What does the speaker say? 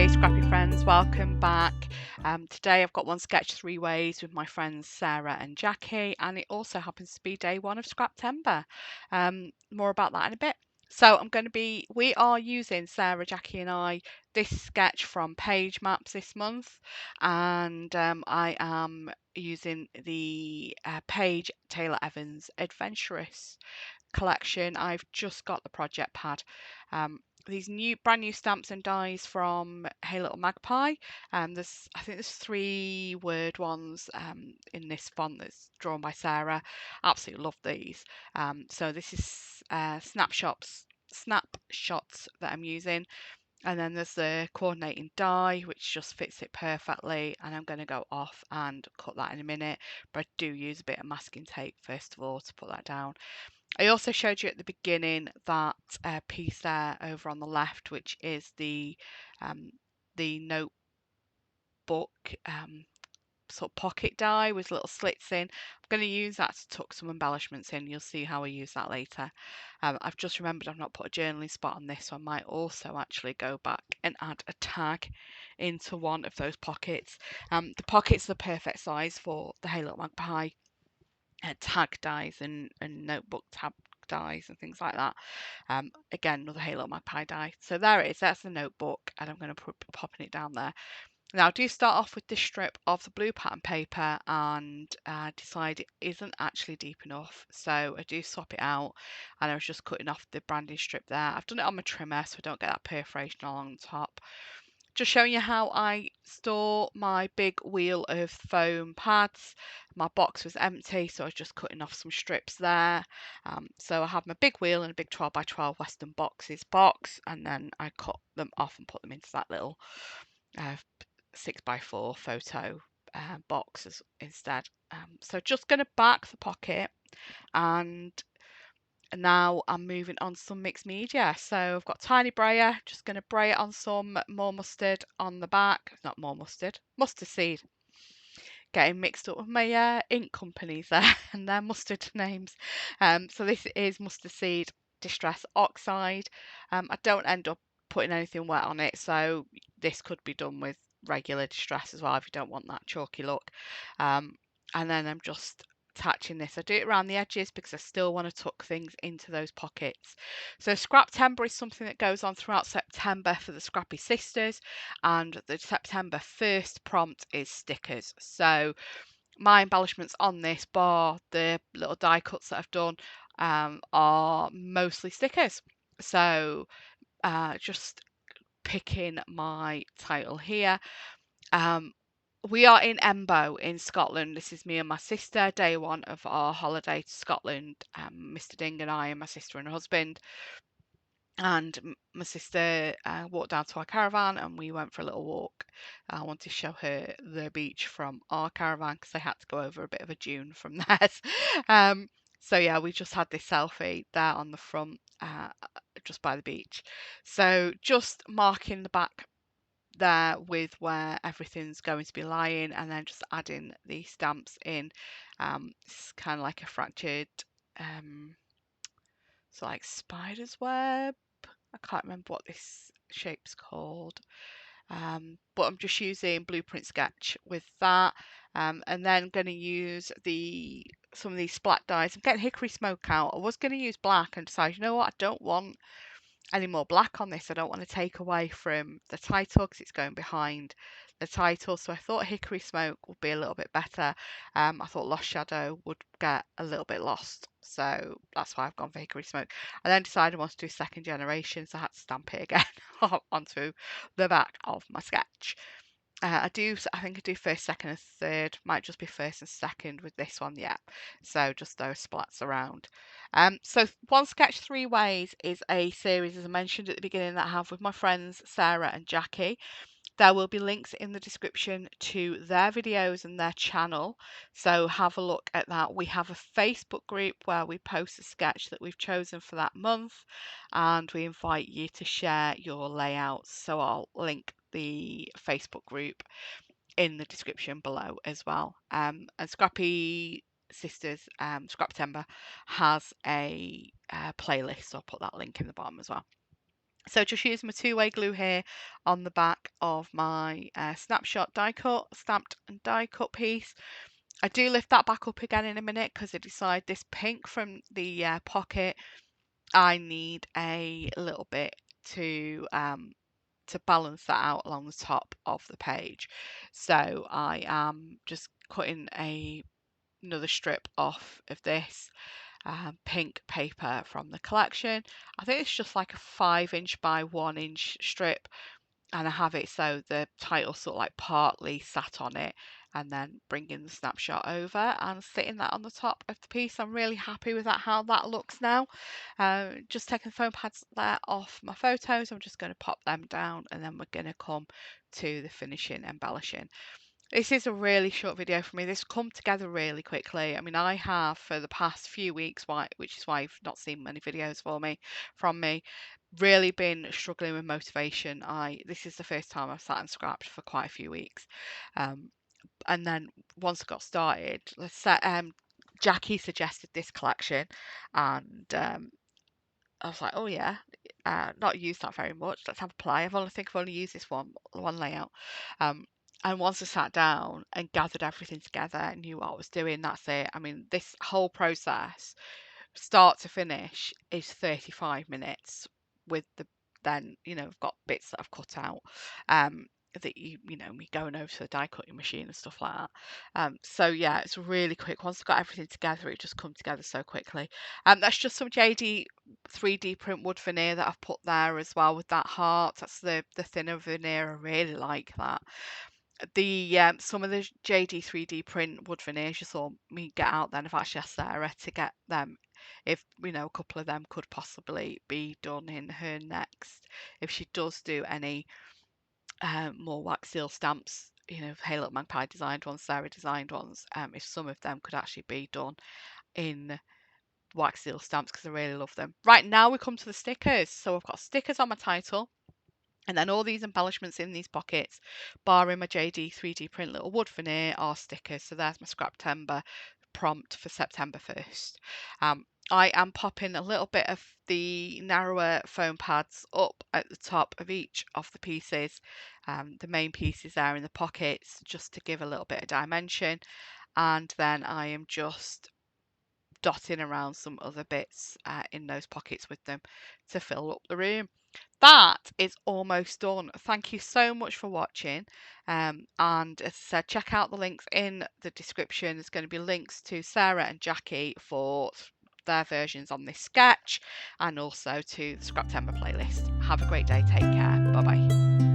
Hey Scrappy friends, welcome back. Today I've got one sketch 3 ways with my friends Sarah and Jackie, and it also happens to be day one of Scraptember. More about that in a bit. So we are using Sarah, Jackie and I this sketch from Page Maps this month, and I am using the Page Taylor Evans Adventurous collection. I've just got the project pad. These brand new stamps and dies from Hey Little Magpie. I think there's 3 word ones in this font that's drawn by Sarah. Absolutely love these. So this is snapshots that I'm using. And then there's the coordinating die, which just fits it perfectly. And I'm going to go off and cut that in a minute. But I do use a bit of masking tape first of all to put that down. I also showed you at the beginning that piece there over on the left, which is um, the notebook sort of pocket die with little slits in. I'm going to use that to tuck some embellishments in. You'll see how I use that later. I've just remembered I've not put a journaling spot on this, so I might also actually go back and add a tag into one of those pockets. The pockets are the perfect size for the Hey Little Magpie tag dies and notebook tab dies and things like that. Again, another Hey Little Magpie die. So there it is. That's the notebook, and I'm going to put popping it down there. Now, I do start off with this strip of the blue pattern paper and decide it isn't actually deep enough. So I do swap it out, and I was just cutting off the branding strip there. I've done it on my trimmer so I don't get that perforation along the top. Just showing you how I store my big wheel of foam pads. My box was empty, so I was just cutting off some strips there. So I have my big wheel and a big 12 by 12 Western box, and then I cut them off and put them into that little 6 by 4 photo box instead. So just going to back the pocket, and now I'm moving on to some mixed media. So I've got tiny brayer, just going to bray it on some more mustard on the back. Not more mustard, mustard seed. Getting mixed up with my ink companies there and their mustard names. So this is mustard seed distress oxide. I don't end up putting anything wet on it, so this could be done with regular distress as well if you don't want that chalky look. And then I'm just attaching this. I do it around the edges because I still want to tuck things into those pockets. So Scraptember is something that goes on throughout September for the Scrappy Sisters, and the September 1st prompt is stickers. So my embellishments on this, bar the little die cuts that I've done, are mostly stickers. So just picking my title here. We are in Embo in Scotland. This is me and my sister, day one of our holiday to Scotland. Mr. Ding and I, and my sister and her husband. And my sister walked down to our caravan and we went for a little walk. I wanted to show her the beach from our caravan because I had to go over a bit of a dune from theirs. So yeah, we just had this selfie there on the front, just by the beach. So just marking the back there with where everything's going to be lying, and then just adding the stamps in. It's kind of like a fractured, so like spider's web. I can't remember what this shape's called. But I'm just using Blueprint Sketch with that. And then going to use some of these splat dies. I'm getting hickory smoke out. I was going to use black and decided, you know what, I don't want any more black on this. I don't want to take away from the title because it's going behind the title. So I thought hickory smoke would be a little bit better. I thought lost shadow would get a little bit lost. So that's why I've gone for hickory smoke. I then decided I wanted to do second generation, so I had to stamp it again onto the back of my sketch. I think I do first, second, and third. Might just be first and second with this one, yeah. So just those splats around. So One Sketch 3 Ways is a series, as I mentioned at the beginning, that I have with my friends Sarah and Jackie. There will be links in the description to their videos and their channel, so have a look at that. We have a Facebook group where we post a sketch that we've chosen for that month, and we invite you to share your layouts. So I'll link the Facebook group in the description below as well. And Scrappy Sisters, Scraptember has a playlist, so I'll put that link in the bottom as well. So just use my two-way glue here on the back of my snapshot die cut, stamped and die cut piece. I do lift that back up again in a minute because I decide this pink from the pocket, I need a little bit to balance that out along the top of the page. So I am just cutting another strip off of this pink paper from the collection. I think it's just like a 5" by 1" strip, and I have it so the title sort of like partly sat on it, and then bringing the snapshot over and sitting that on the top of the piece. I'm really happy with that, how that looks now. Just taking the foam pads there off my photos, I'm just going to pop them down, and then we're going to come to the finishing embellishing. This is a really short video for me. This come together really quickly. I mean, I have for the past few weeks, which is why you've not seen many videos from me, really been struggling with motivation. This is the first time I've sat and scrapped for quite a few weeks. And then once I got started, Jackie suggested this collection, and I was like, oh yeah, not used that very much. Let's have a play. I've only used this one layout. And once I sat down and gathered everything together and knew what I was doing, that's it. I mean, this whole process, start to finish, is 35 minutes with then, I've got bits that I've cut out. That me going over to the die cutting machine and stuff like that. So yeah, it's really quick. Once I've got everything together, it just comes together so quickly. That's just some JD 3D print wood veneer that I've put there as well with that heart. That's the thinner veneer. I really like that. Some of the JD 3D print wood veneers you saw me get out, then I've actually asked Sarah to get them, if a couple of them could possibly be done in her next, if she does do any more wax seal stamps, Hey Little Magpie designed ones, Sarah designed ones, if some of them could actually be done in wax seal stamps, because I really love them. Right, now we come to the stickers. So I've got stickers on my title, and then all these embellishments in these pockets, barring my JD 3D print little wood veneer, are stickers. So there's my Scraptember prompt for September 1st. I am popping a little bit of the narrower foam pads up at the top of each of the pieces, the main pieces there in the pockets, just to give a little bit of dimension. And then I am just dotting around some other bits in those pockets with them to fill up the room. That is almost done. Thank you so much for watching. And as I said, check out the links in the description. There's going to be links to Sarah and Jackie for their versions on this sketch, and also to the Scraptember playlist. Have a great day. Take care. Bye bye.